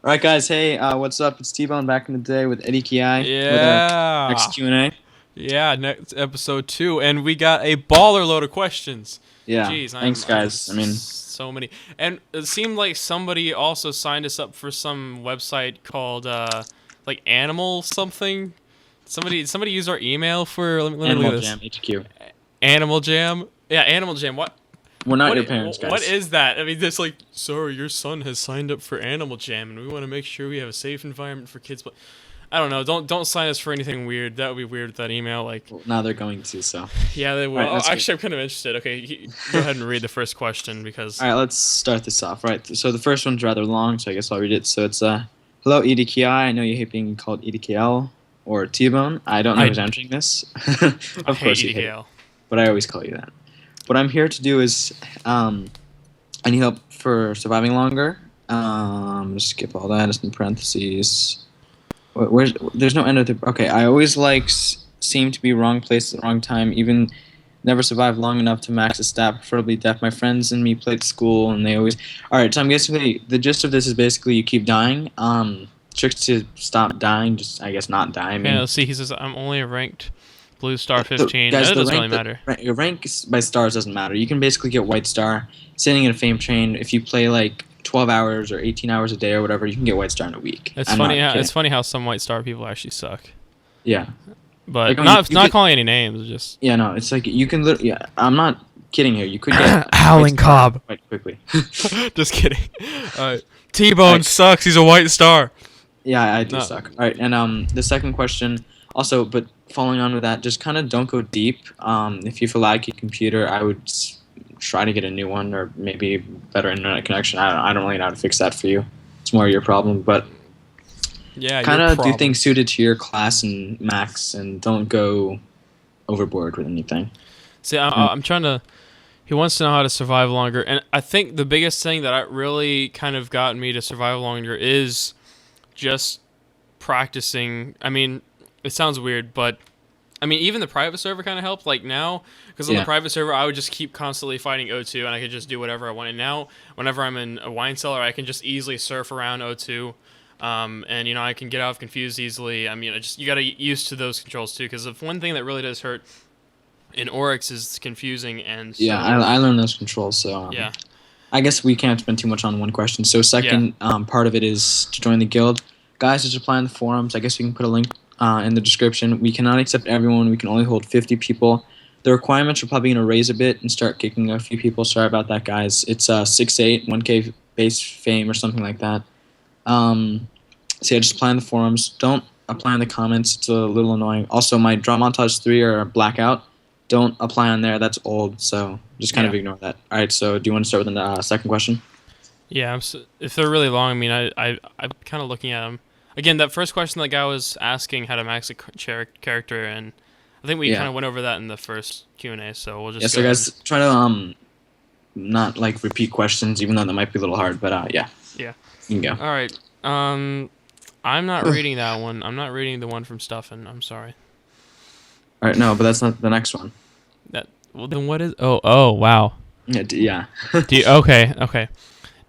All right, guys. Hey, what's up? It's T-Bone back in the day with Eddie Ki with our next Yeah. Q&A. Yeah, next episode 2 and we got a baller load of questions. Yeah, Jeez, thanks, I'm guys. I mean, so many. And it seemed like somebody also signed us up for some website called like Animal something. Somebody used our email for let me look at Animal this. Jam HQ. Animal Jam. Yeah, Animal Jam. We're not What your parents, what guys. is that? I mean, it's like, sorry, your son has signed up for Animal Jam, and we want to make sure we have a safe environment for kids. But I don't know. Don't sign us for anything weird. That would be weird with that email. Like, Well, now they're going to. So, all yeah, they will. right, Oh, that's good. actually, I'm kind of interested. Okay, go ahead and read the first question because All right, let's start this off. Right. So the first one's rather long, so I guess I'll read it. So it's hello Edie Ki. I know you hate being called Edie KL or T-Bone. I don't know I who's answering this. I Of hate course you hate it, EDKL. but I always call you that. What I'm here to do is I need help for surviving longer. Just skip all that. It's in parentheses. Where's there's no end of the. Okay, I always seem to be wrong place at the wrong time. Even never survived long enough to max a stat, preferably death. My friends and me played school, and they always. All right, so I'm guessing the gist of this is basically you keep dying. Tricks to stop dying, just I guess not die. I Okay, mean, let's see. He says I'm only a ranked blue star the, 15. guys, That the doesn't really rank matter. your rank by stars doesn't matter. You can basically get white star sitting in a fame train if you play like 12 hours or 18 hours a day or whatever. You can get white star in a week. It's I'm funny. not kidding. It's funny how some white star people actually suck. Yeah. But Like, I mean, not you not could- calling any names. Just Yeah, no, it's like you can literally. Yeah, I'm not kidding here. You could get Howling white star Cobb. quite quickly. just kidding. T-Bone Right. sucks. He's a white star. Yeah, I do No. suck. All right, and the second question also, but following on with that, just kind of don't go deep. If you feel like your computer, I would try to get a new one or maybe better internet connection. I don't really know how to fix that for you. It's more your problem, but Yeah, kind your of do problem. things suited to your class and max, and don't go overboard with anything. See, I'm trying to. He wants to know how to survive longer, and I think the biggest thing that really kind of got me to survive longer is just practicing. I mean, it sounds weird, but I mean, even the private server kind of helped. Like now, because on Yeah. the private server, I would just keep constantly fighting O2, and I could just do whatever I want. And now, whenever I'm in a wine cellar, I can just easily surf around O2. And you know, I can get out of confused easily. I mean, you got to get used to those controls too, because if one thing that really does hurt in Oryx is confusing, and so, Yeah, I learned those controls, so yeah, I guess we can't spend too much on one question. So second part of it is to join the guild. Guys, just apply in the forums. I guess we can put a link in the description. We cannot accept everyone. We can only hold 50 people. The requirements are probably going to raise a bit and start kicking a few people. Sorry about that, guys. It's 6'8", 1K base fame or something like that. So yeah, just apply in the forums. Don't apply in the comments. It's a little annoying. Also, my drop montage 3 are blackout. Don't apply on there. That's old, so just kind of Yeah. ignore that. All right, so do you want to start with the second question? yeah. If they're really long, I mean, I'm kind of looking at them again. That first question, that guy was asking how to max a character, and I think we Yeah. kind of went over that in the first Q&A. So we'll just Yeah, go so ahead guys, try to not like repeat questions, even though that might be a little hard. But yeah, Yeah. you can go. All right. I'm not reading that one. I'm not reading the one from Stuffin. I'm sorry. All right, no, but that's not the next one. Well, then what is? Oh, wow. Yeah, yeah. Okay.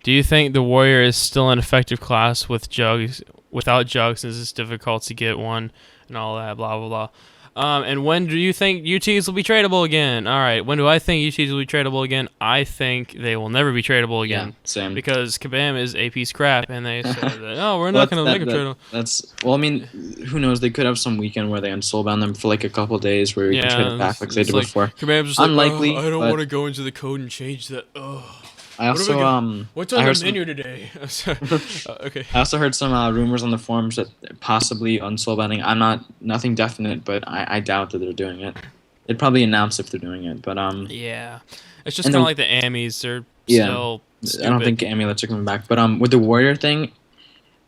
Do you think the warrior is still an effective class without jugs, since it's difficult to get one and all that, blah blah blah. And when do you think UTs will be tradable again? All right, when do I think UTs will be tradable again? I think they will never be tradable Yeah, again, same. because Kabam is AP scrap, and they said that, oh, we're Well, not going to make them tradable. That's well. I mean, who knows? They could have some weekend where they unsoulbound them for like a couple days, where you can trade it back like they did before. Kabam's just Unlikely, like, oh, I don't but- want to go into the code and change that. Oh, I also what's I on heard the some- menu today? Okay. I also heard some rumors on the forums that possibly unsoulbounding. I'm nothing definite, but I doubt that they're doing it. They'd probably announce if they're doing it, but Yeah, it's just And kind the- of like the Amis. They're Yeah. still stupid. I don't think amulets are coming back. But with the warrior thing,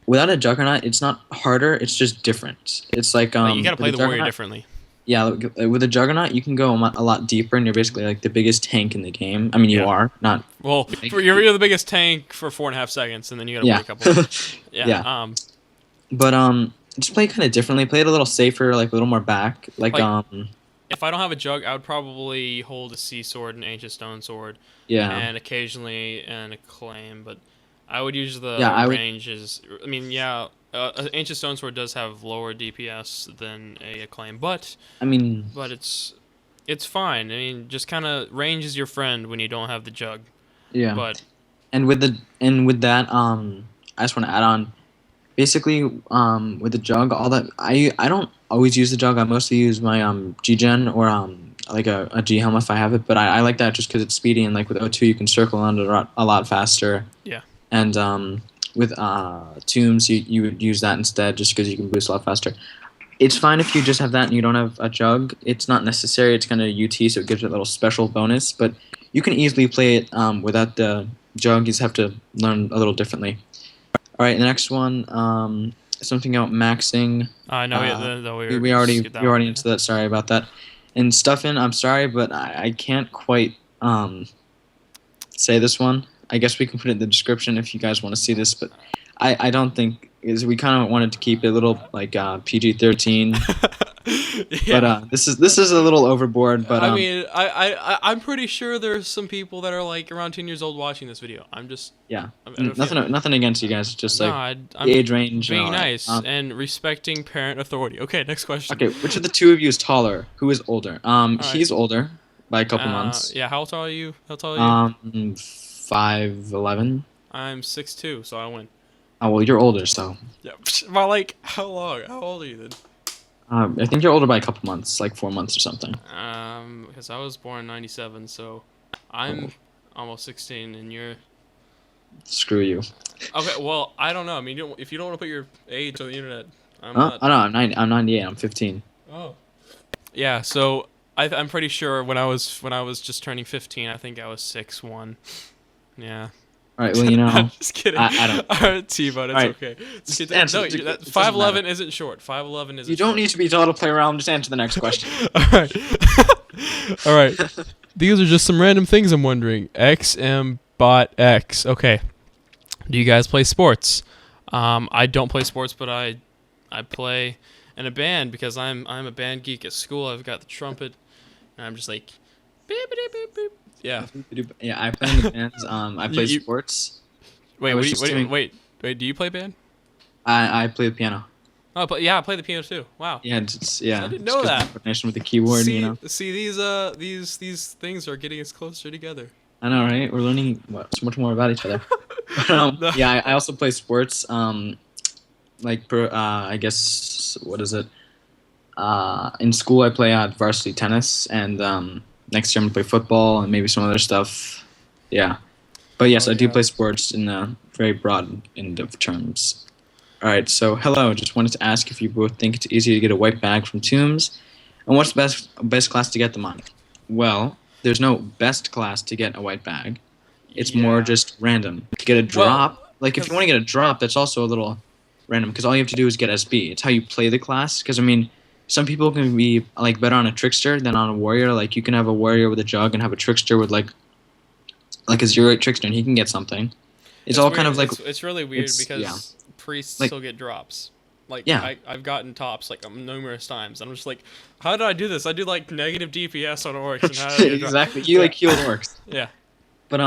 without a juggernaut, it's not harder. It's just different. It's like Like, you gotta with play the warrior Juggernaut- differently. Yeah, with a juggernaut, you can go a lot deeper, and you're basically like the biggest tank in the game. I mean, you Yeah. are not. Well, you're the biggest tank for 4.5 seconds, and then you gotta Yeah. wait a couple. Yeah. Yeah. But just play kind of differently. Play it a little safer, like a little more back. Like If I don't have a jug, I would probably hold a sea sword, an ancient stone sword, yeah. and occasionally an acclaim. But I would use the Yeah, I would. ranges. I mean, yeah, an Ancient Stone Sword does have lower DPS than a Acclaim, but I mean, it's fine. I mean, just kind of range is your friend when you don't have the jug. yeah. But And with that, I just want to add on. Basically, with the jug, all that I don't always use the jug. I mostly use my G-Gen or like a G-Helm if I have it. But I like that just because it's speedy, and like with O2 you can circle around a lot faster. yeah, And with Tombs you would use that instead just because you can boost a lot faster. It's fine if you just have that and you don't have a jug. It's not necessary. It's kind of UT, so it gives it a little special bonus. But you can easily play it without the jug. You just have to learn a little differently. All right, the next one, something about maxing. I know. We already into that. Sorry about that. And stuffing, I'm sorry, but I can't quite say this one. I guess we can put it in the description if you guys want to see this, but I don't think is we kind of wanted to keep it a little like PG-13. Yeah. But this is a little overboard. But I mean, I'm pretty sure there's some people that are like around 10 years old watching this video. I'm just yeah, I don't feel- nothing against you guys. Just like I'm the age range. being and all that. nice and respecting parent authority. Okay, next question. Okay, which of the two of you is taller? Who is older? He's older by a couple months. Yeah, how tall are you? 5'11". I'm 6'2", so I win. Oh well, you're older, so. Yeah, but like, how long? How old are you then? I think you're older by a couple months, like 4 months or something. Because I was born in '97, so I'm almost 16, and you're. Screw you. Okay, well, I don't know. I mean, if you don't want to put your age on the internet, I'm Huh? not. Oh no, I'm 98. I'm 15. Oh. Yeah, so I'm pretty sure when I was just turning 15, I think I was 6'1". Yeah. All right. Well, you know. I'm just kidding. I don't. All right, T-Bone, it's All right. okay. Let's get Answer- no, it doesn't 5'11" matter. isn't short. 5'11" isn't. You don't short. need to be told to play around. Just answer the next question. All right. All right. These are just some random things I'm wondering. XMBotX. Okay. Do you guys play sports? I don't play sports, but I play in a band because I'm a band geek at school. I've got the trumpet, and I'm just like, beep, beep, beep, beep. Yeah. Yeah, I play in the bands. I play sports. Wait, I was just doing- wait. Do you play band? I play the piano. Oh, but yeah, I play the piano too. Wow. Yeah, yeah. I didn't just know 'cause that. of coordination with the keyboard, See, you know. see these things are getting us closer together. I know, right? We're learning so much more about each other. But, yeah, I also play sports. I guess what is it? In school, I play varsity tennis, and next year I'm gonna play football and maybe some other stuff. Yeah, but yes, I do play sports in a very broad end of terms. All right, so hello. Just wanted to ask if you both think it's easy to get a white bag from Tombs, and what's the best class to get them on? Well, there's no best class to get a white bag. It's more just random. To get a drop, like if you want to get a drop, that's also a little random because all you have to do is get SB. It's how you play the class. Because I mean, some people can be like better on a trickster than on a warrior. Like you can have a warrior with a jug and have a trickster with like a 0-8 trickster, and he can get something. It's all weird. kind of like it's really weird because priests Like- still get drops. Like Yeah. I've gotten tops like numerous times. I'm just like, how did I do this? I do like negative DPS on orcs. And how did I get a drop? exactly. You like heal orcs. Yeah. But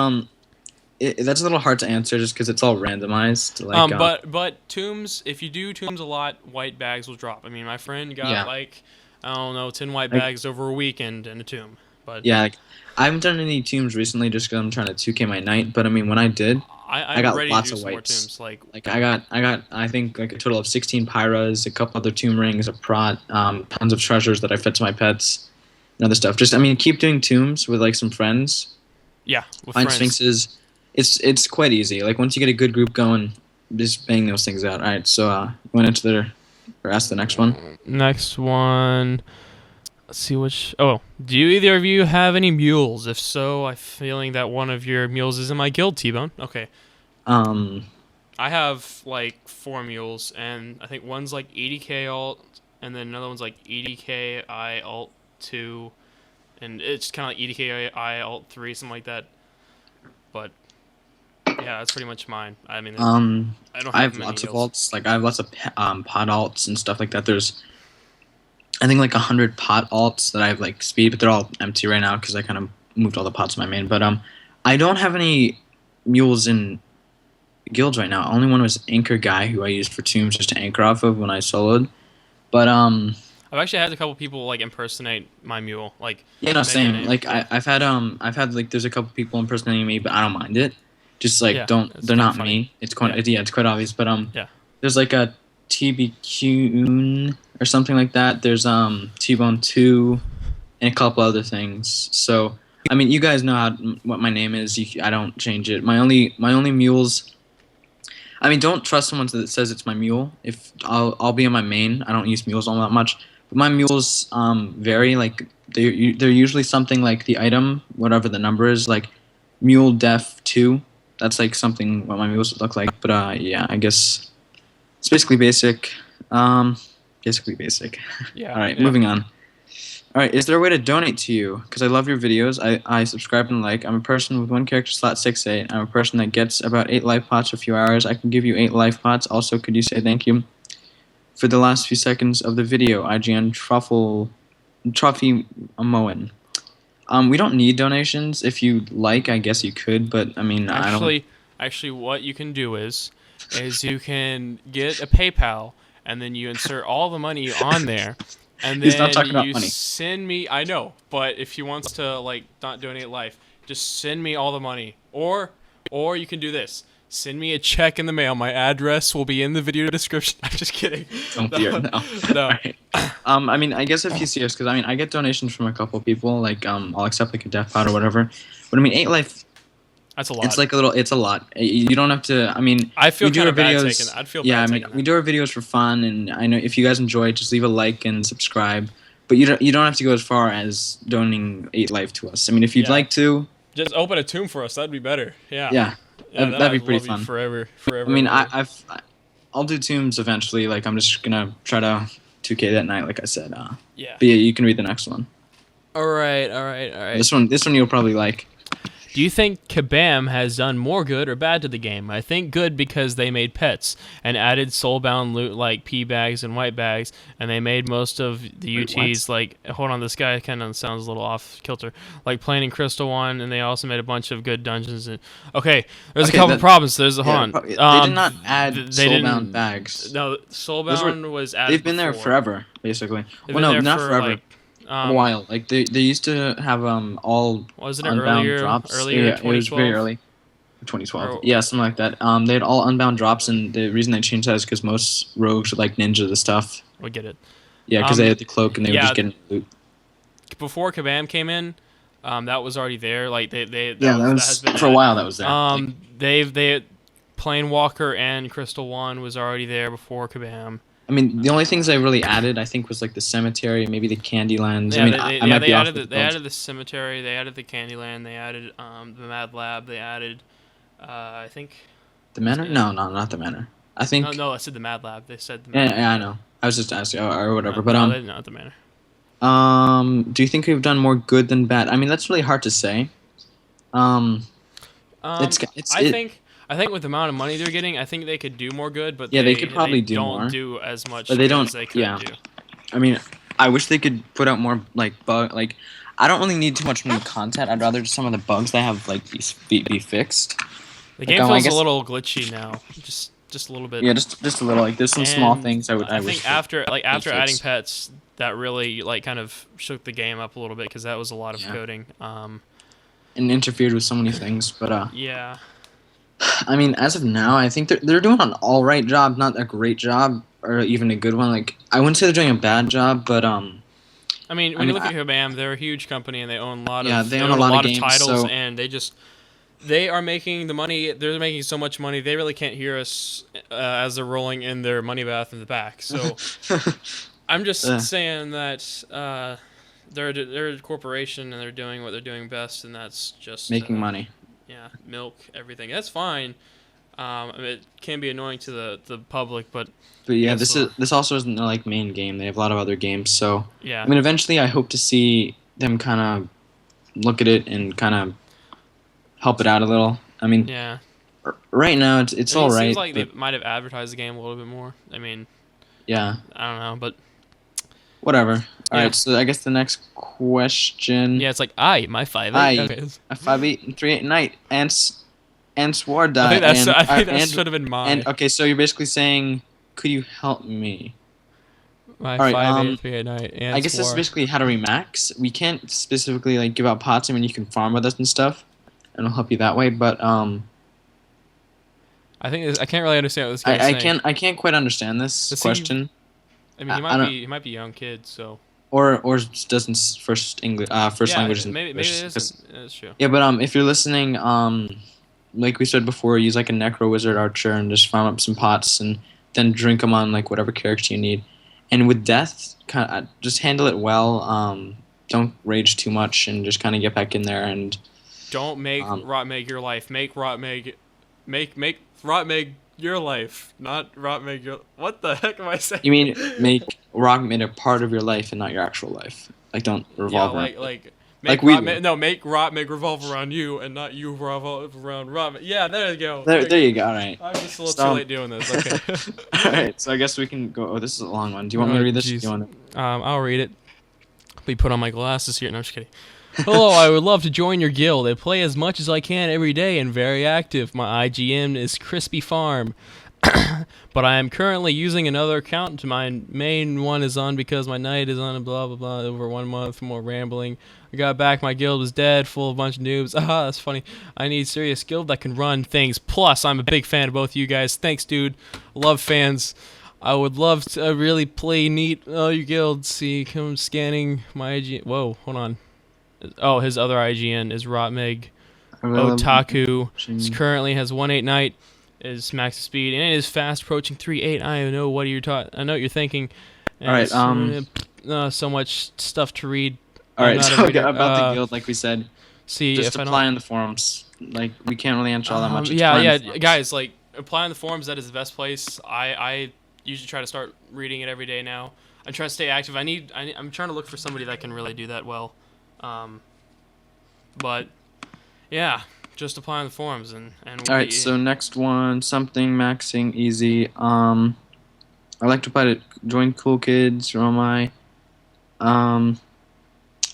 that's a little hard to answer just because it's all randomized. Like, but tombs, if you do tombs a lot, white bags will drop. I mean, my friend got like, I don't know, 10 white bags over a weekend in a tomb. But yeah, like, I haven't done any tombs recently just because I'm trying to 2K my knight. But I mean, when I did, I got ready lots to do of some more wipes. tombs. Like I got I think like a total of 16 pyras, a couple other tomb rings, a prot, tons of treasures that I fed to my pets, and other stuff. Just I mean, keep doing tombs with like some friends. yeah, with Find friends. sphinxes. It's quite easy. Like once you get a good group going, just bang those things out. All right, so went into or ask the next one. Next one. Let's see which. Oh, do either of you have any mules? If so, I'm feeling that one of your mules is in my guild, T-Bone. Okay. I have like 4 mules, and I think one's like 80k alt, and then another one's like 80k I alt 2, and it's kind of like 80k I alt 3, something like that. But yeah, that's pretty much mine. I mean, I have many lots of mules. alts. Like I have lots of pot alts and stuff like that. There's, I think like 100 pot alts that I have like speed, but they're all empty right now because I kind of moved all the pots to my main. But I don't have any mules in guilds right now. Only one was Anchor Guy, who I used for tombs just to anchor off of when I soloed. But I've actually had a couple people like impersonate my mule, like yeah, no, make their same. name. Like Yeah. I've had like there's a couple people impersonating me, but I don't mind it. Just like Yeah, it's they're kinda not funny. me. It's quite Yeah. it's quite obvious. But Yeah. there's like a TEEBQNE or something like that. There's T-Bone 2 and a couple other things. So I mean, you guys know what my name is. I don't change it. My only mules. I mean, don't trust someone that says it's my mule. If I'll be on my main. I don't use mules all that much. But my mules vary. Like they're usually something like the item, whatever the number is. Like mule def 2. That's like something what my mules would look like. But yeah, I guess it's basically basic. Basically basic. Yeah. All right, yeah. moving on. All right, is there a way to donate to you? Because I love your videos. I subscribe and like. I'm a person with one character slot 6/8. I'm a person that gets about 8 life pots for a few hours. I can give you 8 life pots. Also, could you say thank you for the last few seconds of the video? IGN Trophy Moen. We don't need donations. If you like, I guess you could, but I mean, I don't. Actually, what you can do is you can get a PayPal, and then you insert all the money on there, and He's not then talking about you money. send me. I know, but if he wants to like not donate life, just send me all the money, or you can do this. Send me a check in the mail. My address will be in the video description. I'm just kidding. Don't fear. No. No. Right. I mean, I guess if you see us, because I mean, I get donations from a couple people. Like, I'll accept like a death pot or whatever. But I mean, 8 life. That's a lot. It's like a little. It's a lot. You don't have to. I mean, I feel we do kind our of bad videos. taking that. I'd feel Yeah, bad I mean, taking we that. do our videos for fun, and I know if you guys enjoy it, just leave a like and subscribe. But you don't have to go as far as donating 8 life to us. I mean, if you'd Yeah. like to. Just open a tomb for us. That'd be better. Yeah. Yeah. Yeah, That'd be I'd pretty love you fun. Forever. I mean, ever. I'll do tombs eventually. Like, I'm just gonna try to 2K that night, like I said. Yeah. But yeah, you can read the next one. All right. This one you'll probably like. Do you think Kabam has done more good or bad to the game? I think good because they made pets and added soulbound loot like P bags and white bags, and they made most of the Wait, UTs like. Hold on, this guy kind of sounds a little off kilter. Like Plain and Crystal one, and they also made a bunch of good dungeons. And okay, there's Okay, a couple that- problems. There's hold on. They did not add they soulbound didn't- bags. No, soulbound was added. They've been there before. forever, basically. They've Well, been no, there not for, forever. like, A while. Like they used to have all Wasn't it unbound earlier? drops. Earlier, Yeah, it was 2012. very early. 2012. Or- Yeah, something like that. They had all unbound drops, and the reason they changed that is because most rogues would like ninja the stuff. We get it. Yeah, because they had the cloak and they were yeah, just getting loot. Before Kabam came in, that was already there. Like that was has been for a added. while. That was there. Like, They Planewalker and Crystal One was already there before Kabam. I mean, the only things they really added, I think, was like the cemetery, maybe the Candylands. Yeah, I mean, they, I might be off added with they those. added the cemetery. They added the Candyland. They added the Mad Lab. They added I think. The manor? No, not the manor. I think. No, I said the Mad Lab. They said the Mad Yeah, I know. I was just asking or whatever. But no, they did not the manor. do you think we've done more good than bad? I mean, that's really hard to say. I think with the amount of money they're getting, I think they could do more good, but Yeah, they could probably do don't more. do as much But they good don't- as they could yeah. do. I mean, I wish they could put out more like bug. Like, I don't really need too much new content. I'd rather just some of the bugs they have like be fixed. The Like, game I feels guess- a little glitchy now, just a little bit. Yeah, just a little. Like, there's some small And things I wish. think after adding fixed. pets, that really like kind of shook the game up a little bit because that was a lot of Yeah. coding. And interfered with so many things. But Yeah. I mean, as of now, I think they're doing an all right job, not a great job or even a good one. Like, I wouldn't say they're doing a bad job, but I mean, when I you mean, look at Kabam, they're a huge company and they own a lot of Yeah, they own a lot of games, titles, so- and they are making the money. They're making so much money they really can't hear us as they're rolling in their money bath in the back. So I'm just saying that they're a corporation and they're doing what they're doing best, and that's just making money. Yeah, milk, everything. That's fine. I mean, it can be annoying to the public, but But yeah, Yes, this also isn't their like main game. They have a lot of other games, so yeah. I mean, eventually, I hope to see them kind of look at it and kind of help it out a little. I mean, Yeah. right now it's I mean, all it right. seems like but they might have advertised the game a little bit more. I mean, yeah, I don't know, but whatever. All Yeah. right, so I guess the next question. yeah, it's like my 5'8". Aye. Okay. A 5'8" and 3'8" night, ants. and swore die. I think that and, should have been mine. And okay, so you're basically saying, could you help me? My All right, 583 at night. And I guess this is basically how to remax. We can't specifically like give out pots. I mean, you can farm with us and stuff, and I'll help you that way. But I think I can't really understand what this guy's saying. I can't quite understand this question. I mean, he might be a young kid, so. Or doesn't first language. Maybe it isn't. That's true. Yeah, but if you're listening, like we said before, use like a necro wizard archer and just farm up some pots and then drink them on like whatever character you need. And with death, just handle it well. Don't rage too much and just kind of get back in there and. Don't make RotMG your life. Make RotMG your life, not RotMG your. What the heck am I saying? You mean make RotMG a part of your life and not your actual life? Like don't revolve around. Make RotMG revolve around you and not you revolve around RotMG. Yeah, there you go. There you go. All right. I'm just a little too late doing this. Okay. All right. So I guess we can go. Oh, this is a long one. Do you want me to read this? I'll read it. Let me put on my glasses here. No, I'm just kidding. Hello, I would love to join your guild. I play as much as I can every day and very active. My IGN is Crispy Farm. But I am currently using another account. My main one is on because my night is on blah blah blah over 1 month. More rambling. I got back, my guild was dead, full of a bunch of noobs. Ah, that's funny. I need serious guild that can run things. Plus, I'm a big fan of both of you guys. Thanks, dude. Love fans. I would love to really play neat. Oh, your guild. See, come scanning my IGN. Whoa, hold on. Oh, his other IGN is RotMG Otaku. He currently has 1.8 night, is max speed, and it is fast approaching 3.8. I know what I know what you're thinking. And all right. So much stuff to read. All right. So about the guild, like we said, see, just apply on the forums. Like we can't really answer all that much. Yeah, guys. Like apply on the forums. That is the best place. I usually try to start reading it every day now. I try to stay active. I'm trying to look for somebody that can really do that well. But yeah, just apply on the forums and all right. So next one, something maxing easy. I like to play to join cool kids. Or am I? I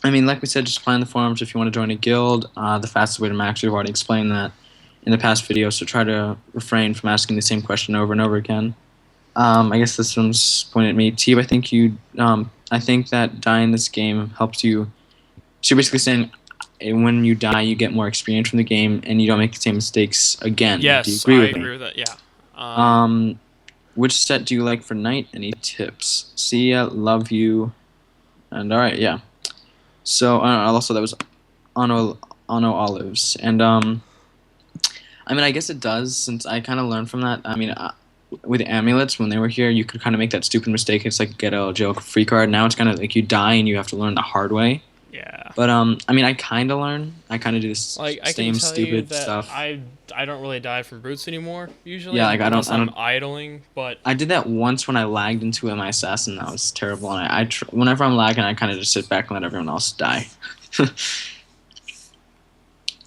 mean, like we said, just apply on the forums if you want to join a guild. The fastest way to max, we've already explained that in the past video. So try to refrain from asking the same question over and over again. I guess this one's pointed at me. Teeb, I think that dying this game helps you. So you're basically saying when you die, you get more experience from the game, and you don't make the same mistakes again. Yes, do you agree with that. Yeah. Which set do you like for night? Any tips? See ya, love you, and all right, yeah. So also that was Ono Olives, and I mean I guess it does since I kind of learned from that. I mean. With amulets, when they were here, you could kind of make that stupid mistake. It's like get a jail free card. Now it's kind of like you die and you have to learn the hard way. Yeah. But I mean, I kind of learn. I kind of do this same stupid stuff. I don't really die from brutes anymore usually. Yeah, like I'm idling, but I did that once when I lagged into my assassin. That was terrible. And whenever I'm lagging, I kind of just sit back and let everyone else die.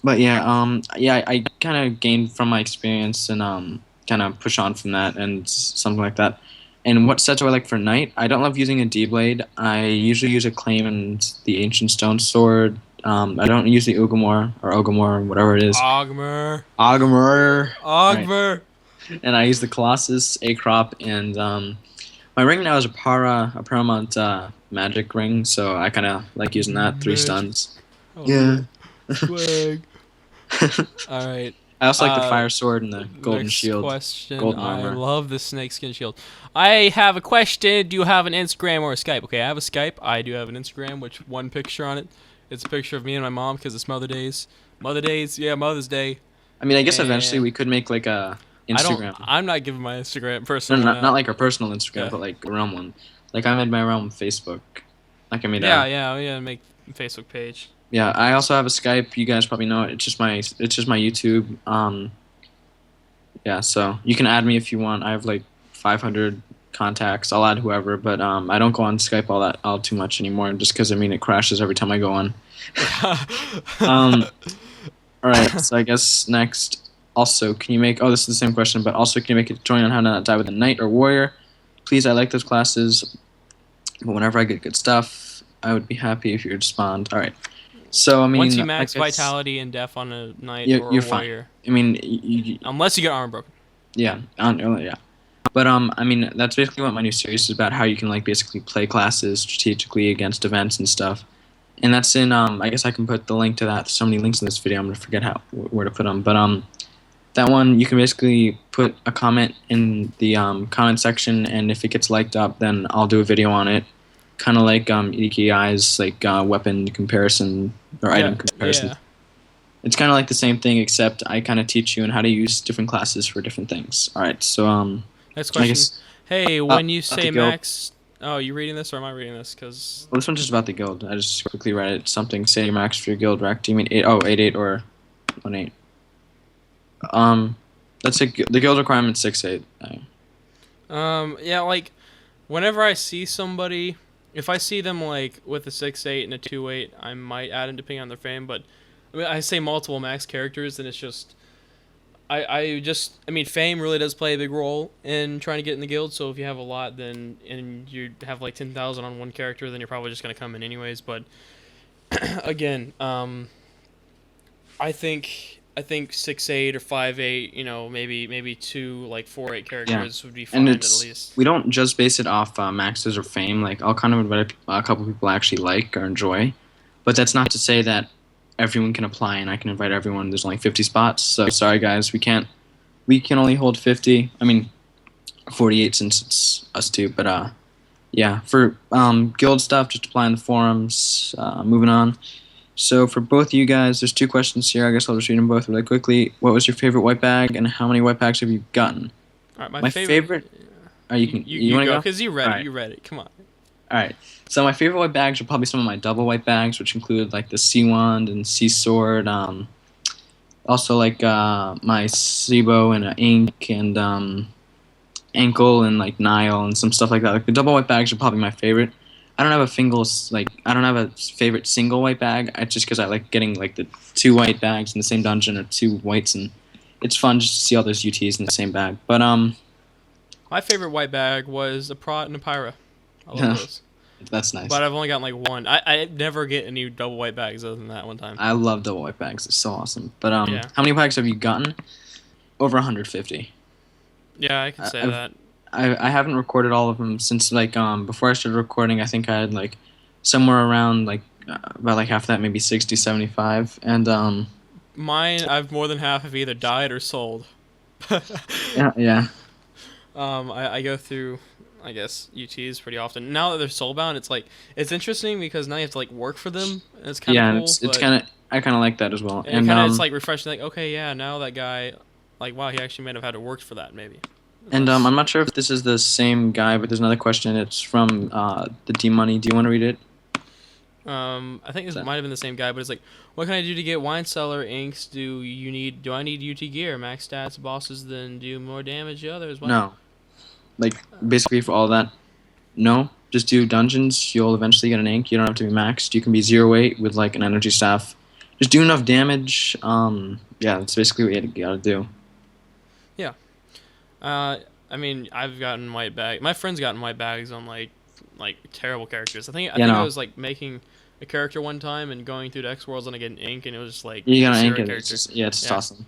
But yeah, I kind of gained from my experience and kind of push on from that and something like that. And what set do I like for night? I don't love using a D-blade. I usually use a claim and the ancient stone sword. I don't use the Ogmore, whatever it is. Ogmore. Right. And I use the Colossus, A-Crop, and my ring now is a Paramount magic ring, so I kind of like using that. 3 stuns. Oh, yeah. Swag. All right. I also like the fire sword and the golden shield. Question. Golden armor. I love the snakeskin shield. I have a question. Do you have an Instagram or a Skype? Okay, I have a Skype. I do have an Instagram, which one picture on it. It's a picture of me and my mom because it's Mother's Day. I mean, I guess eventually we could make like a Instagram. I'm not giving my Instagram personal. No, not like our personal Instagram, but like a realm one. Like I made my realm Facebook. Like I made. Make a Facebook page. Yeah, I also have a Skype. You guys probably know it. It's just my YouTube. Yeah, so you can add me if you want. I have like 500 contacts. I'll add whoever, but I don't go on Skype all too much anymore, just because I mean it crashes every time I go on. All right, so I guess next. Also, can you make? Oh, this is the same question, but also can you make a tutorial on how to not die with a knight or warrior? Please, I like those classes, but whenever I get good stuff, I would be happy if you would respond. All right. So I mean, Once you I max guess vitality and def on a knight you're, or a you're fine. warrior, I mean, unless you get armor broken. yeah, yeah. But I mean, that's basically what my new series is about. How you can like basically play classes strategically against events and stuff. And that's in I guess I can put the link to that. So many links in this video. I'm gonna forget where to put them. But that one you can basically put a comment in the comment section, and if it gets liked up, then I'll do a video on it. Kind of like EDKI's like weapon comparison or item comparison. Yeah. It's kind of like the same thing, except I kind of teach you on how to use different classes for different things. All right, so Next I question. guess, Hey, when you about say the guild. max, oh, you reading this or am I reading this? Because Well, this one's just about the guild. I just quickly read it. Something say your max for your guild rec. Do you mean 8? Oh, 8 or 1 8? That's the guild requirement 6 8. yeah, like whenever I see somebody, if I see them like with a 6-8 and a 2-8, I might add them depending on their fame. But I mean, I say multiple max characters, and it's just I mean, fame really does play a big role in trying to get in the guild. So if you have a lot, then and you have like 10,000 on one character, then you're probably just gonna come in anyways. But again, I think 6-8 or 5-8, you know, maybe 2 like 4-8 characters would be fine And at least. we don't just base it off maxes or fame. Like I'll kind of invite a couple people I actually like or enjoy, but that's not to say that everyone can apply and I can invite everyone. There's only 50 spots, so sorry guys, we can only hold 50. I mean 48 since it's us two, but yeah, for guild stuff, just apply in the forums. Moving on. So for both of you guys, there's 2 questions here. I guess I'll just read them both really quickly. What was your favorite white bag, and how many white bags have you gotten? All right, My favorite. You want to go? Because you read All it. You read it. Come on. All right. So my favorite white bags are probably some of my double white bags, which include like the Sea Wand and Sea Sword. Also like my Sibo and Ink and Ankle and like Nile and some stuff like that. Like the double white bags are probably my favorite. I don't have a favorite single white bag. It's just because I like getting like the 2 white bags in the same dungeon or 2 whites, and it's fun just to see all those UTs in the same bag. But My favorite white bag was a Prot and a Pyra. I love those. That's nice. But I've only gotten like 1. I never get any double white bags other than that one time. I love double white bags. It's so awesome. But Yeah. how many bags have you gotten? Over 150. Yeah, I can say that. I haven't recorded all of them since like before I started recording. I think I had like somewhere around like about like half that, maybe 60, 75, and Mine, I've more than half have either died or sold. yeah. I go through, I guess, UTs pretty often. Now that they're soulbound, it's like it's interesting because now you have to like work for them. And it's kind of cool. It's kind of I kind of like that as well. And kind of it's like refreshing. Like, okay, yeah, now that guy, like, wow, he actually might have had to work for that maybe. And I'm not sure if this is the same guy, but there's another question. It's from the D Money. Do you want to read it? I think this might have been the same guy, but it's like, what can I do to get wine cellar inks? Do I need UT gear? Max stats, bosses, then do more damage to others? What? No. Like basically for all that, no. Just do dungeons. You'll eventually get an ink. You don't have to be maxed. You can be 0-8 with like an energy staff. Just do enough damage. Yeah, that's basically what you gotta do. Yeah. I mean, I've gotten white bag. My friend's gotten white bags on like terrible characters. I think I was like making a character one time and going through the X Worlds and I get an ink and it was just like you got an ink. It's just awesome.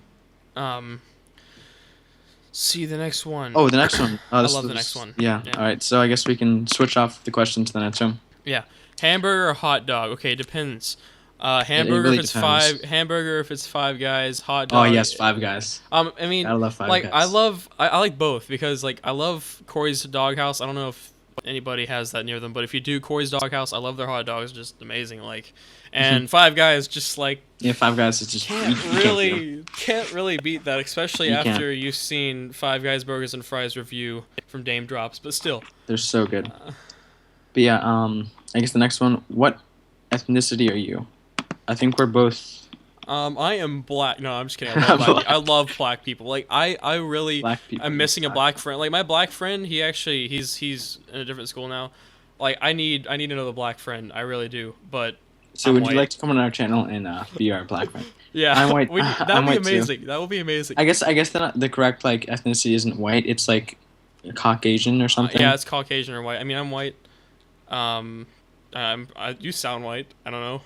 See the next one. Oh, the next one. Oh, I love the next one. Yeah. All right. So I guess we can switch off the question to the next one. Yeah. Hamburger or hot dog? Okay, depends. Hamburger really if it's depends. Hamburger if it's Five Guys. Hot dog. Oh yes, Five Guys. I mean, I love Five like Guys. I like both because like I love Corey's Doghouse. I don't know if anybody has that near them, but if you do Corey's Doghouse, I love their hot dogs, just amazing. Like, and Five Guys just like Five Guys is just can't really beat that, especially after you've seen Five Guys Burgers and Fries review from Dame Drops. But still, they're so good. But yeah, I guess the next one. What ethnicity are you? I think we're both. I am black. No, I'm just kidding. I love black people. Like I really, I'm missing a black friend. Like my black friend, he's in a different school now. Like I need another black friend. I really do. But so would you like to come on our channel and be our black friend? Yeah, I'm white. That would be amazing. That would be amazing. I guess the correct like ethnicity isn't white. It's like Caucasian or something. Yeah, it's Caucasian or white. I mean, I'm white. You sound white. I don't know.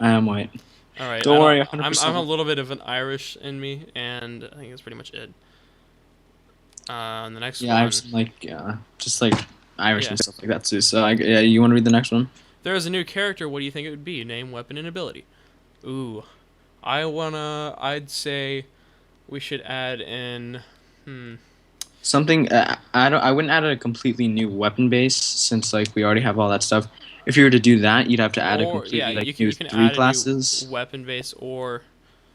I am white. All right. Don't worry, I'm 100%. a little bit of an Irish in me, and I think that's pretty much it. The next Yeah, one. I have some, like, just like Irish Yeah. and stuff like that too. So you want to read the next one? There is a new character. What do you think it would be? Name, weapon, and ability. Ooh, I'd say we should add in. Something I wouldn't add a completely new weapon base since like we already have all that stuff. If you were to do that, you'd have to add a completely you new can three add classes. a new weapon base or.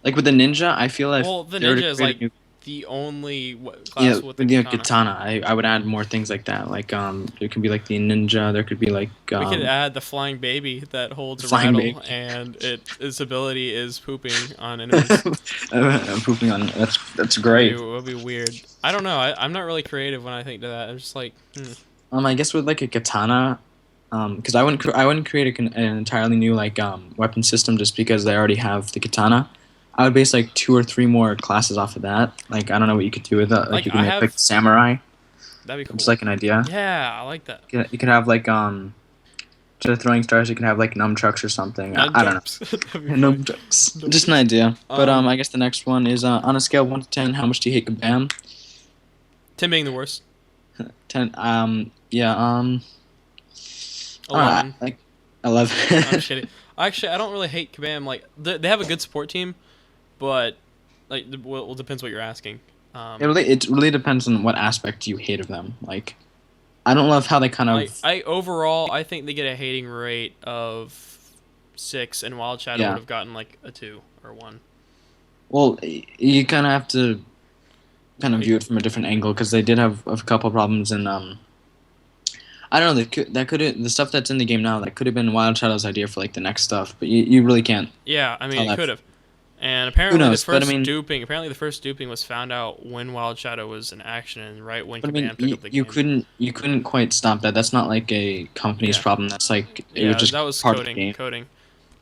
Like with the ninja, I feel like Well, the ninja is like the only class with the katana. I would add more things like that. Like there could be like the ninja. There could be like we could add the flying baby that holds a flying rattle, baby. and its ability is pooping on enemies. Pooping on that's great. It would be weird. I don't know. I'm not really creative when I think to that. I'm just like. I guess with like a katana, because I wouldn't create an entirely new like weapon system just because they already have the katana. I would base like 2 or 3 more classes off of that. Like I don't know what you could do with that. Like you can make like samurai. That'd be cool. Just like an idea. Yeah, I like that. You could have like instead of throwing stars, you could have like nunchucks or something. I don't know. Nunchucks. Just an idea. But I guess the next one is on a scale of 1 to 10, how much do you hate Kabam? 10 being the worst. 10. Yeah. 11. Like 11. I'm just kidding. Actually, I don't really hate Kabam. Like they have a good support team, but like well, it depends what you're asking. It really depends on what aspect you hate of them. Like, I don't love how they kind of. Overall, I think they get a hating rate of 6, and Wild Shadow would have gotten like a 2 or 1. Well, you kind of have to kind of view it from a different angle because they did have a couple problems in I don't know. The stuff that's in the game now that could have been Wild Shadow's idea for like the next stuff, but you really can't. Yeah, I mean it could have. And apparently Who knows? the first duping was found out when Wild Shadow was in action and right when Kabam took up the game. You couldn't quite stop that. That's not like a company's problem. That's like it was just that was part of the game. coding.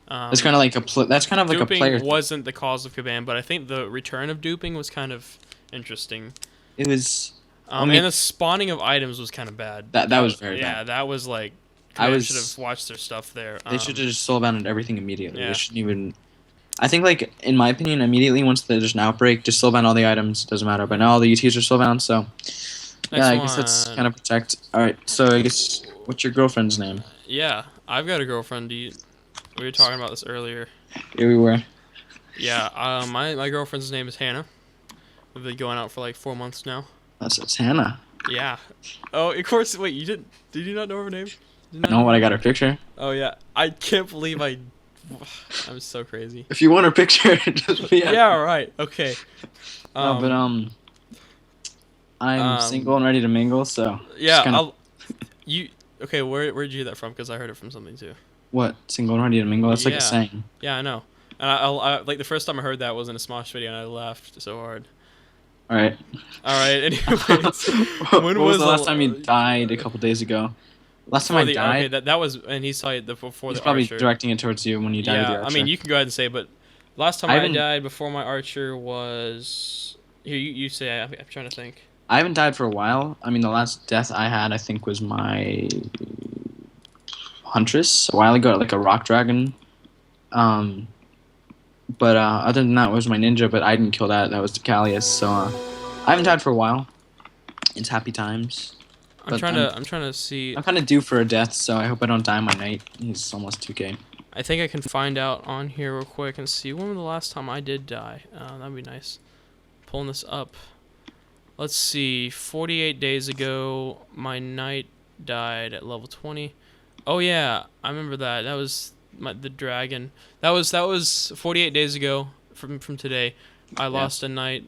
It's kind of like that's kind of like a player. Duping wasn't the cause of Kabam, but I think the return of duping was kind of interesting. It was. And the spawning of items was kind of bad. That was very bad. Yeah, that was like. I should have watched their stuff there. They should have just soulbounded everything immediately. Yeah. They shouldn't even. I think, like, in my opinion, immediately once there's an outbreak, just soulbound all the items. It doesn't matter. But now all the UTs are soulbound, so. I guess that's kind of protect. Alright, so I guess. What's your girlfriend's name? Yeah, I've got a girlfriend. We were talking about this earlier. Yeah, we were. Yeah, my girlfriend's name is Hannah. We've been going out for like 4 months now. That's Hannah. Yeah. Oh, of course. Wait, you didn't? Did you not know her name? No, what I got her picture. Oh yeah, I can't believe I'm so crazy. If you want her picture, just be. Yeah. Right. Okay. No, but I'm single and ready to mingle, so. Yeah. Okay? Where'd you hear that from? Because I heard it from something too. What, single and ready to mingle? That's like a saying. Yeah, I know. And I like the first time I heard that was in a Smosh video, and I laughed so hard. All right. Anyways, when was the last time you died? A couple days ago. Last time I died. Okay, that was, and he saw it before He's the probably archer. directing it towards you when you died. Yeah, I mean you can go ahead and say, but last time I died before my archer was here. You say. I'm trying to think. I haven't died for a while. I mean, the last death I had, I think, was my Huntress a while ago, like a rock dragon. But other than that, it was my ninja, but I didn't kill that. That was Decalius. So I haven't died for a while. It's happy times. I'm trying to see. I'm kind of due for a death, so I hope I don't die my knight. He's almost 2K. I think I can find out on here real quick and see when was the last time I did die. That'd be nice. Pulling this up. Let's see. 48 days ago, my knight died at level 20. Oh yeah, I remember that. That was the dragon. That was 48 days ago from today. I lost a knight.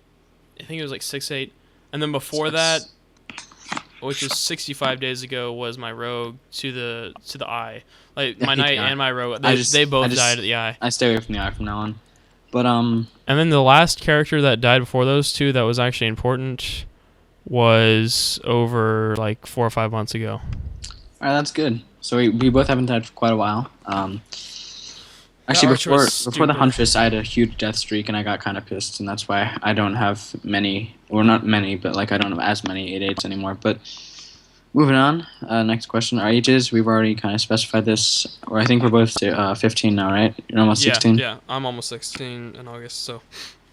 I think it was like 6-8, and then before that, which was 65 days ago, was my rogue to the eye. Like my knight and my rogue, they both died at the eye. I stay away from the eye from now on. But And then the last character that died before those two that was actually important was over like 4 or 5 months ago. All right, that's good. So we both haven't died for quite a while. Actually, before the Huntress, I had a huge death streak, and I got kind of pissed, and that's why I don't have many, or not many, but like I don't have as many 8/8s anymore. But Moving on. Next question. Our ages. We've already kind of specified this. Or I think we're both 15 now, right? You're almost 16. Yeah, I'm almost 16 in August. So. All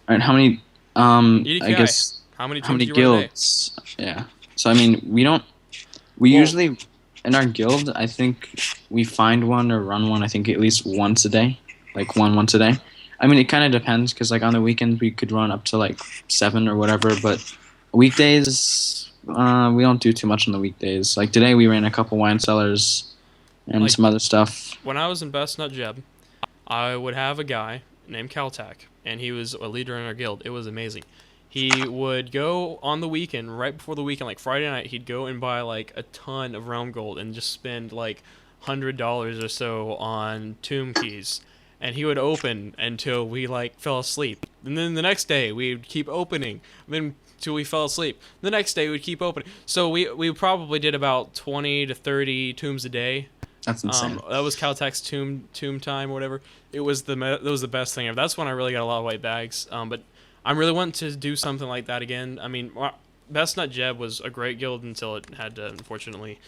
right. How many? EDKI. I guess. How many How teams many do you run a day? guilds? Yeah. So I mean, we don't. We usually in our guild. I think we find one or run one. I think at least once a day, like once a day. I mean, it kind of depends because like on the weekends we could run up to like 7 or whatever, but weekdays we don't do too much on the weekdays. Like today we ran a couple wine cellars and some other stuff. When I was in Best Nut Jeb, I would have a guy named Caltac, and he was a leader in our guild. It was amazing. He would go on the weekend, right before the weekend, like Friday night, he'd go and buy like a ton of realm gold and just spend like $100 or so on tomb keys. And he would open until we like fell asleep. And then the next day we'd keep opening. Then till we fell asleep. The next day we'd keep opening. So we probably did about 20 to 30 tombs a day. That's insane. That was Caltech's tomb time or whatever. It was the best thing ever. That's when I really got a lot of white bags. But I really want to do something like that again. I mean, Best Nut Jeb was a great guild until it had to unfortunately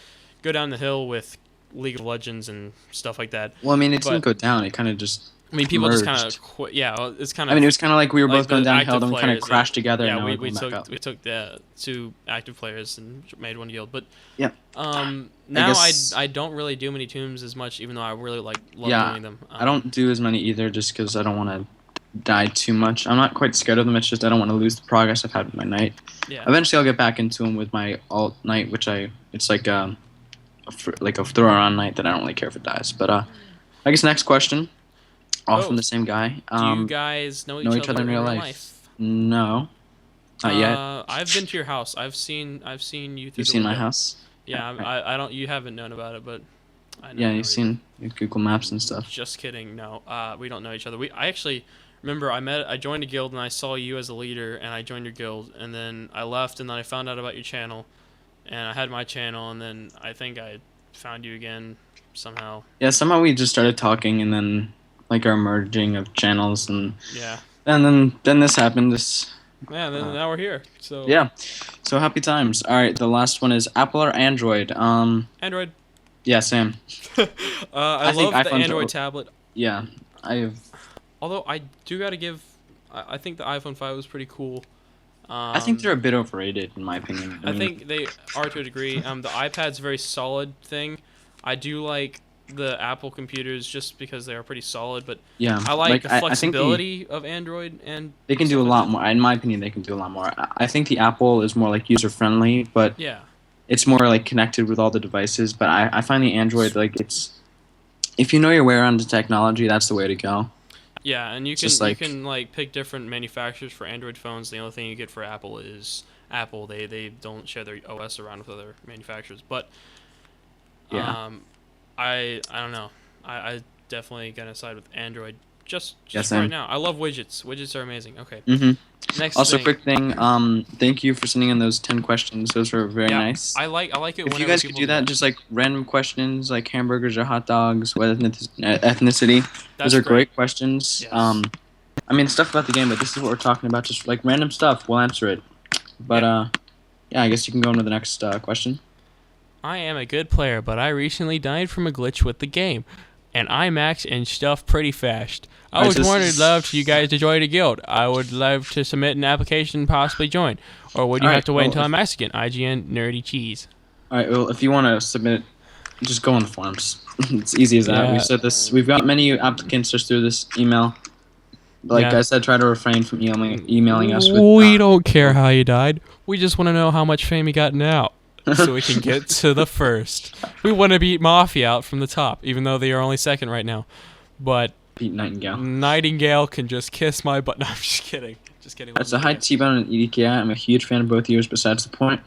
go down the hill with League of Legends and stuff like that. Well, I mean, it didn't go down. It kind of just. I mean, people merged. just kind of quit. Yeah, it's kind of. I mean, it was kind of like we were both going downhill, then we kind of players, crashed together. Yeah, and we took the 2 active players and made one guild. But yeah, now I don't really do many tombs as much, even though I really love doing them. I don't do as many either, just because I don't want to die too much. I'm not quite scared of them. It's just I don't want to lose the progress I've had with my knight. Yeah. Eventually, I'll get back into them with my alt knight, which it's like a throw around knight that I don't really care if it dies. But I guess next question. All from the same guy. Do you guys know each other in real life? No, not yet. I've been to your house. I've seen you. You've seen my house? Yeah, okay. I don't. You haven't known about it, but I know. Yeah, you've seen Google Maps and stuff. Just kidding. No, we don't know each other. I actually remember I joined a guild and I saw you as a leader and I joined your guild and then I left and then I found out about your channel and I had my channel and then I think I found you again somehow. Yeah, somehow we just started talking and then. Like our merging of channels and then this happened. Now we're here. So yeah, so happy times. All right, the last one is Apple or Android. Android. Yeah, Sam. I love the Android tablet. Yeah, Although I do gotta give, I think the iPhone 5 was pretty cool. I think they're a bit overrated in my opinion. I think they are to a degree. The iPad's a very solid thing. I do like the Apple computers just because they are pretty solid, but yeah, I like the flexibility of Android and they can do a lot more. In my opinion, they can do a lot more. I think the Apple is more like user friendly, but it's more like connected with all the devices. But I find the Android like if you know your way around the technology, that's the way to go. Yeah, and you can pick different manufacturers for Android phones. The only thing you get for Apple is Apple. They don't share their OS around with other manufacturers, but I don't know. I definitely gonna side with Android just right now. I love widgets. Widgets are amazing. Okay. Next. Also, quick thing. Thank you for sending in those 10 questions. Those were very nice. I like it. If you guys could do that, just like random questions, like hamburgers or hot dogs, what ethnicity. Those are great questions. Yes. I mean stuff about the game, but this is what we're talking about. Just like random stuff. We'll answer it. But yeah, I guess you can go on to the next question. I am a good player, but I recently died from a glitch with the game, and I maxed and stuff pretty fast. I would love for you guys to join a guild. I would love to submit an application and possibly join. Or would you have to wait until I max again? IGN Nerdy Cheese. Alright, well, if you want to submit, just go on the forums. It's easy as that. We said this. We've got many applicants just through this email. Like I said, try to refrain from emailing us. We don't care how you died. We just want to know how much fame you got now. So we can get to the first. We want to beat Mafia out from the top, even though they are only second right now. But beat Nightingale. Nightingale can just kiss my butt. No, I'm just kidding. Just kidding. That's a high T-Bone and EDKI. I'm a huge fan of both yours, besides the point.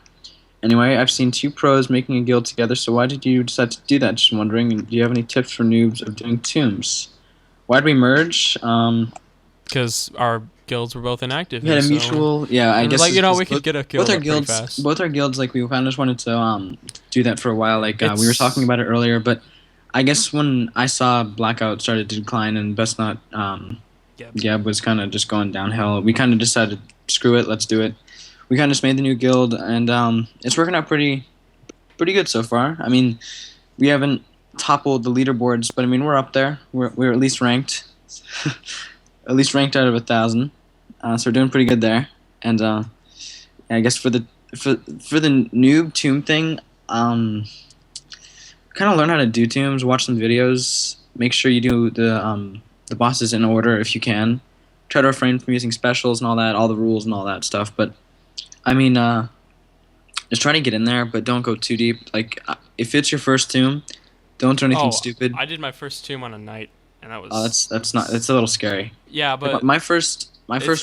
Anyway, I've seen 2 pros making a guild together, so why did you decide to do that? Just wondering. Do you have any tips for noobs of doing tombs? Why'd we merge? Because our guilds were both inactive. We had a mutual, I guess. Like, we could get a guild pretty fast. Both our guilds, like, we kind of just wanted to do that for a while. Like, we were talking about it earlier, but I guess when I saw Blackout started to decline and Best Not Geb was kind of just going downhill, we kind of decided, screw it, let's do it. We kind of just made the new guild, and it's working out pretty pretty good so far. I mean, we haven't toppled the leaderboards, but I mean, we're up there. We're at least ranked, at least ranked out of 1,000. So we're doing pretty good there. And I guess for the noob tomb thing, kind of learn how to do tombs, watch some videos, make sure you do the bosses in order if you can. Try to refrain from using specials and all that, all the rules and all that stuff. But I mean, just try to get in there, but don't go too deep. Like if it's your first tomb, don't do anything stupid. I did my first tomb on a night, and that was. Oh, that's a little scary. Yeah, but like, my first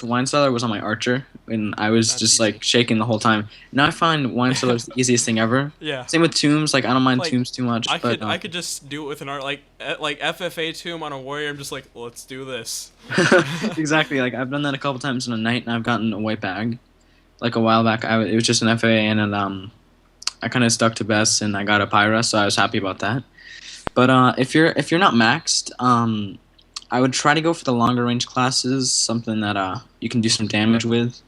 wine cellar was on my archer, and I was just like shaking the whole time. Now I find wine cellars the easiest thing ever. Yeah. Same with tombs. Like I don't mind tombs too much. I but, could just do it with an art like FFA tomb on a warrior. I'm just like, let's do this. Exactly. Like I've done that a couple times in a night, and I've gotten a white bag. Like a while back, it was just an FFA, and I kind of stuck to best, and I got a Pyra, so I was happy about that. But if you're not maxed, I would try to go for the longer range classes, something that you can do some damage with.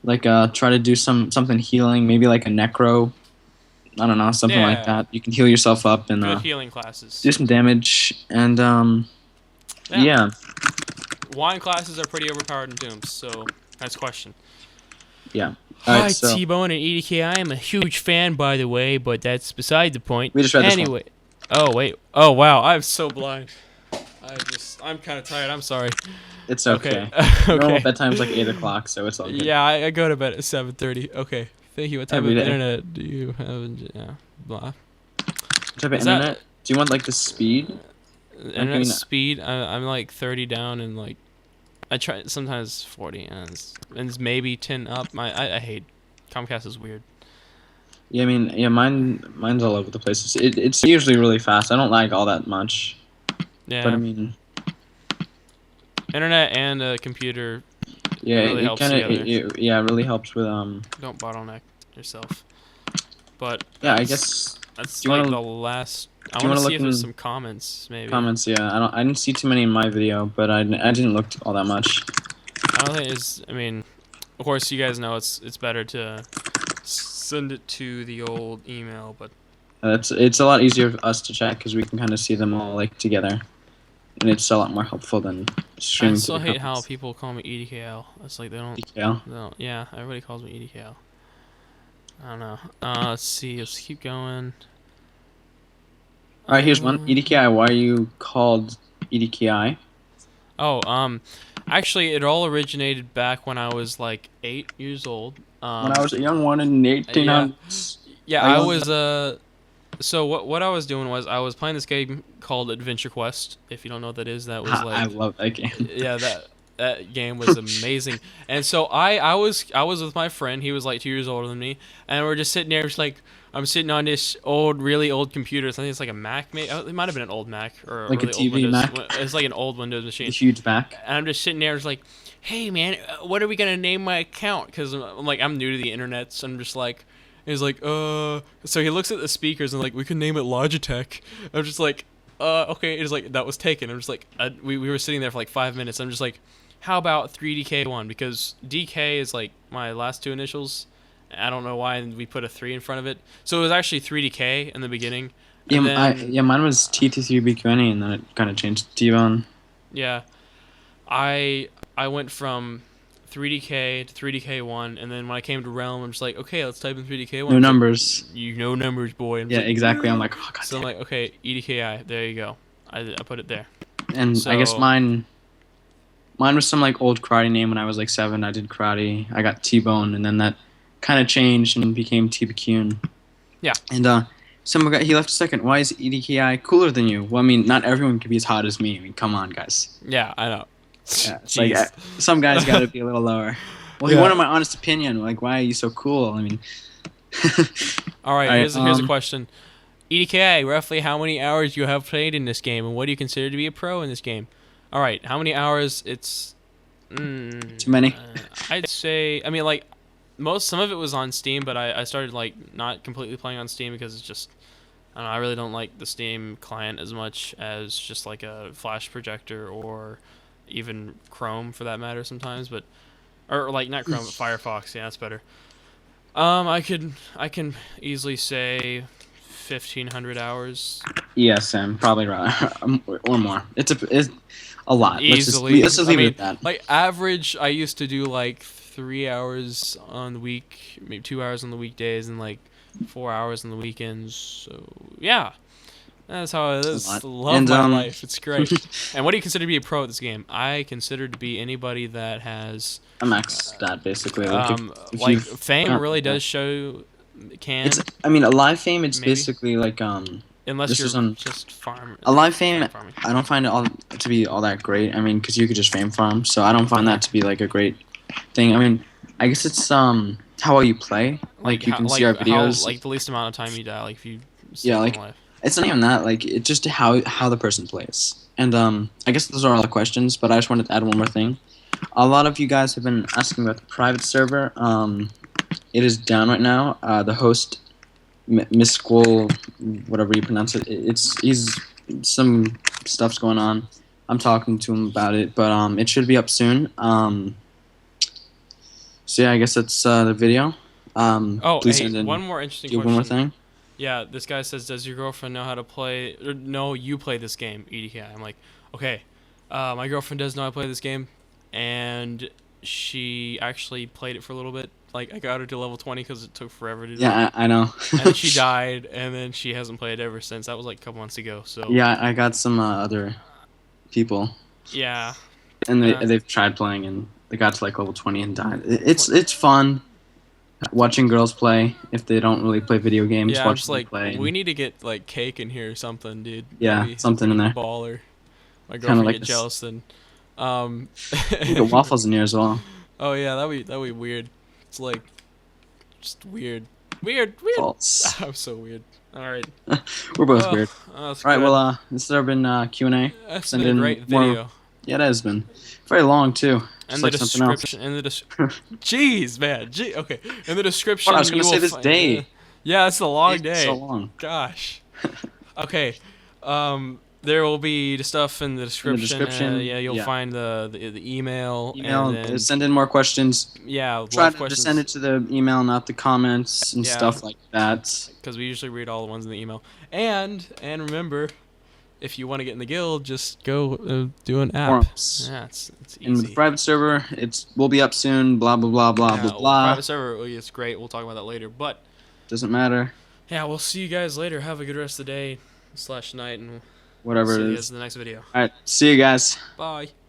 Like try to do something healing, maybe like a necro. I don't know, something like that. You can heal yourself up and good healing classes. Do some damage and yeah. Wine classes are pretty overpowered in tombs, so nice question. Yeah. Hi, T-Bone and EDK. I am a huge fan, by the way, but that's beside the point. We just read this one. Oh wait. Oh wow, I'm so blind. I'm kind of tired. I'm sorry. It's okay. Okay. Normal bedtime's like 8 o'clock, so it's all good. Yeah, I go to bed at 7:30. Okay. Thank you. What type Every of day. internet do you have? Yeah. Blah. What type of internet? Do you want like the speed? Internet speed? I'm like 30 down and like I try sometimes 40 and it's maybe 10 up. I hate Comcast is weird. Yeah, I mean, yeah, mine's all over the place. It's usually really fast. I don't like all that much. Yeah. But I mean, internet and a computer. Yeah, really helps together. It really helps with Don't bottleneck yourself. But yeah, I guess that's like the last. I want to see if there's some comments, maybe. Comments, yeah. I didn't see too many in my video, but I didn't look all that much. I don't think it's. I mean, of course, you guys know it's better to send it to the old email, but it's a lot easier for us to check because we can kind of see them all like together, and it's a lot more helpful than streaming. I still hate how people call me EDKL. It's like they don't. EDKL? Yeah, everybody calls me EDKL. I don't know. Let's see. Let's keep going. All right, here's one. EDKI. Why are you called EDKI? Oh, actually, it all originated back when I was like 8 years old. When I was a young one in 1800s. Yeah, I was So what I was doing was I was playing this game called Adventure Quest. If you don't know what that is, that was like I love that game. Yeah, that game was amazing. And so I was with my friend. He was like 2 years older than me, and we're just sitting there, just like I'm sitting on this really old computer. I think it's like a Mac, maybe. It might have been an old Mac or like really a TV old Mac. It's like an old Windows machine. A huge Mac. And I'm just sitting there, just like, hey man, what are we gonna name my account? Because I'm new to the internet, so I'm just like. He's like, So he looks at the speakers and like, we can name it Logitech. I'm just like, okay. He's like, that was taken. I'm just like, we were sitting there for like 5 minutes. I'm just like, how about 3DK1? Because DK is like my last two initials. I don't know why we put a 3 in front of it. So it was actually 3DK in the beginning. Yeah, mine was TEEBQNE, and then it kind of changed to T-Bone. Yeah, I went from 3DK to 3DK1, and then when I came to Realm, I'm just like, okay, let's type in 3DK1. No numbers. Like, you know numbers, boy. Yeah, like, exactly. I'm like, oh god. So I'm like, okay, EDKI. There you go. I put it there. And so, I guess mine was some like old karate name when I was like 7. I did karate. I got T-Bone, and then that kind of changed and became TEEBQNE. Yeah. And someone he left a second. Why is EDKI cooler than you? Well, I mean, not everyone can be as hot as me. I mean, come on, guys. Yeah, I know. Yeah, it's like some guys got to be a little lower. Well, he wanted my honest opinion. Like, why are you so cool? I mean. All right. Here's a question. EDKI, roughly how many hours you have played in this game, and what do you consider to be a pro in this game? All right. How many hours? It's too many. I'd say. I mean, like some of it was on Steam, but I started like not completely playing on Steam because it's just. I don't know. I really don't like the Steam client as much as just like a Flash projector or even Chrome for that matter sometimes, or like not Chrome but Firefox. Yeah, that's better. I can easily say 1,500 hours. Yeah, Sam, probably right, or more. It's a lot. Easily. Let's just I leave it mean, at that. like average, I used to do like 3 hours on the week, maybe 2 hours on the weekdays, and like 4 hours on the weekends. So yeah, that's how it It's a is. lot. Love And my life. It's great. And what do you consider to be a pro at this game? I consider to be anybody that has a max stat basically. Like if like you've fame really does show can It's I mean a live fame. It's maybe basically like unless this you're is on just farm a live fame. farming. I don't find it all to be all that great. I mean, because you could just fame farm, so I don't find that to be like a great thing. I mean, I guess it's how well you play. Like you can see our videos. Like the least amount of time you die. Like if you Yeah, on like life. it's not even that. Like it's just how the person plays. And I guess those are all the questions. But I just wanted to add one more thing. A lot of you guys have been asking about the private server. It is down right now. The host, Miss Squall, whatever you pronounce it, he's some stuff's going on. I'm talking to him about it, but it should be up soon. So yeah, I guess that's the video. Oh, Please hey, send in. one more interesting Do question. one more thing. Yeah, this guy says, "Does your girlfriend know how to play?" Or, no, you play this game, EDK. I'm like, okay, my girlfriend does know how to play this game, and she actually played it for a little bit. Like I got her to level 20 because it took forever to do. Yeah, I know. And then she died, and then she hasn't played ever since. That was like a couple months ago. So Yeah, I got some other people, yeah, and they've tried playing, and they got to like level 20 and died. It's fun watching girls play if they don't really play video games. yeah. I'm Watch just them like, play. we need to get like cake in here or something, dude. Yeah, That'd be something in there. Baller. My Kinda girlfriend like get this. jealous then. You get waffles in here as well. Oh yeah, that'd be weird. It's like just weird. False. I'm so weird. All right. We're both weird. All All right, well, this has been Q&A. that's Send been a in great more- video. Yeah, it has been very long too. And Just the like something else. description, and the jeez, man, okay. In the description, Oh, I was gonna you say will this find- day. Yeah, it's a long It's day. so long. Gosh. Okay. There will be the stuff in the description. Yeah, you'll find the email. Email. And then, Send in more questions. yeah, Try live to questions. just send it to the email, not the comments and Yeah. stuff like that. Because we usually read all the ones in the email. And remember, if you want to get in the guild, just go do an app. Forums. Yeah, it's In the easy. private server, will be up soon. Blah blah blah blah Yeah, blah blah. private server, it's great. We'll talk about that later. But Doesn't matter. yeah, we'll see you guys later. Have a good rest of the day / night, and Whatever see it you is. guys in the next video. All right. See you guys. Bye.